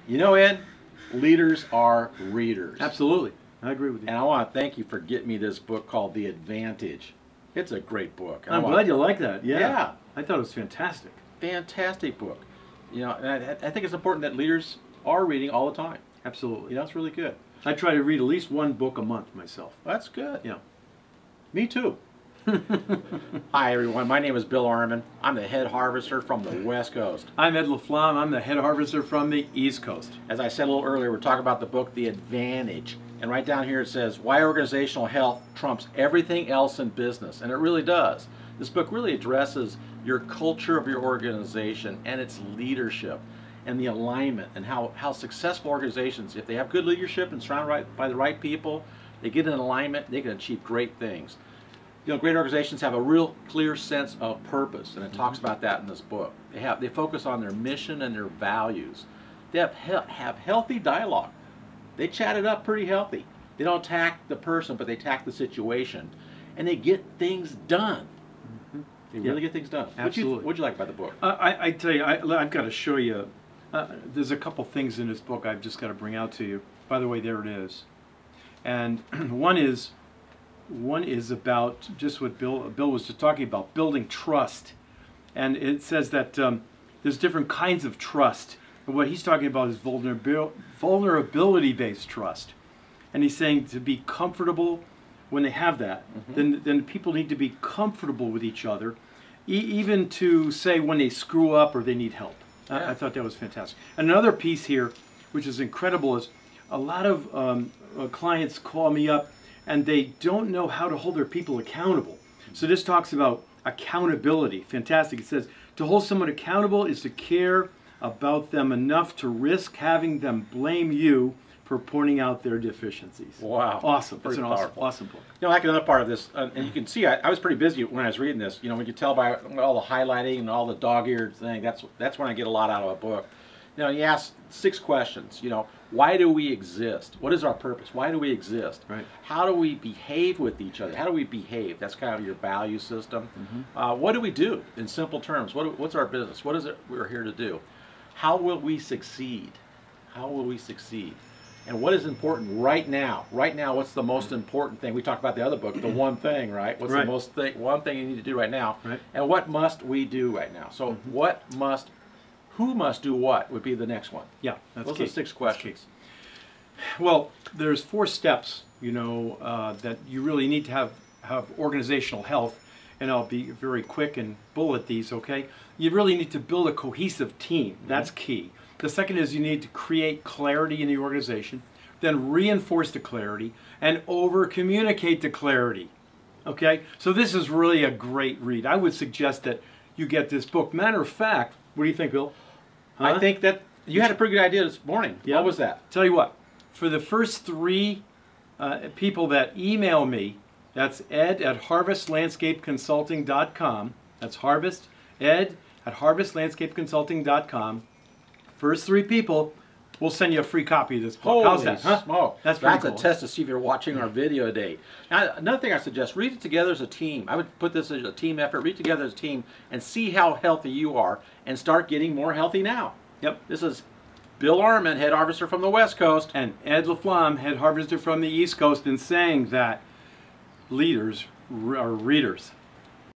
You know, Ed, leaders are readers. Absolutely. I agree with you. And I want to thank you for getting me this book called The Advantage. It's a great book. I'm glad you like that. Yeah. Yeah. I thought it was fantastic. Fantastic book. You know, and I think it's important that leaders are reading all the time. Absolutely. You know, it's really good. I try to read at least one book a month myself. That's good. Yeah. Me too. Hi everyone, my name is Bill Arman. I'm the head harvester from the West Coast. I'm Ed LaFlamme. I'm the head harvester from the East Coast. As I said a little earlier, we're talking about the book, The Advantage. And right down here it says, why organizational health trumps everything else in business. And it really does. This book really addresses your culture of your organization and its leadership and the alignment and how successful organizations, if they have good leadership and surrounded by the right people, they get in alignment, they can achieve great things. You know, great organizations have a real clear sense of purpose, and it talks about that in this book. They focus on their mission and their values. They have healthy dialogue. They chat it up pretty healthy. They don't attack the person, but they attack the situation, and they get things done. They really get things done. Absolutely. What'd you like about the book? I tell you, I've got to show you. There's a couple things in this book I've just got to bring out to you. By the way, there it is. And one is about just what Bill was just talking about, building trust. And it says that there's different kinds of trust. But what he's talking about is vulnerability-based trust. And he's saying to be comfortable when they have that, then people need to be comfortable with each other, even to say when they screw up or they need help. Yeah. I thought that was fantastic. And another piece here, which is incredible, is a lot of clients call me up and they don't know how to hold their people accountable. So this talks about accountability. Fantastic. It says, to hold someone accountable is to care about them enough to risk having them blame you for pointing out their deficiencies. Wow. Awesome. That's Pretty an powerful. awesome book. You know, like another part of this, and you can see I was pretty busy when I was reading this. You know, we could tell by all the highlighting and all the dog-eared thing. That's when I get a lot out of a book. You know, he asks 6 questions. You know, why do we exist? What is our purpose? Why do we exist? Right. How do we behave with each other? How do we behave? That's kind of your value system. What do we do in simple terms? What's our business? What is it we're here to do? How will we succeed? How will we succeed? And what is important right now? Right now, what's the most important thing? We talked about the other book, the one thing, right? What's Right. the one thing you need to do right now? Right. And what must we do right now? So who must do what would be the next one. Yeah, that's Those key. are 6 That's questions. key. Well, there's 4 steps, you know, that you really need to have organizational health, and I'll be very quick and bullet these, okay? You really need to build a cohesive team. That's key. The second is you need to create clarity in the organization, then reinforce the clarity, and over-communicate the clarity, okay? So this is really a great read. I would suggest that you get this book. Matter of fact, what do you think, Bill? Huh? I think that you had a pretty good idea this morning. Yeah. What was that? Tell you what, for the first 3 people that email me, that's ed@harvestlandscapeconsulting.com. That's ed@harvestlandscapeconsulting.com. First 3 people, we'll send you a free copy of this book. How's that? Huh? Smoke. That's pretty cool. a test to see if you're watching our video today. Now, another thing I suggest, read it together as a team. I would put this as a team effort. Read together as a team and see how healthy you are and start getting more healthy now. Yep. This is Bill Arman, head harvester from the West Coast. And Ed LaFlamme, head harvester from the East Coast, and saying that leaders are readers.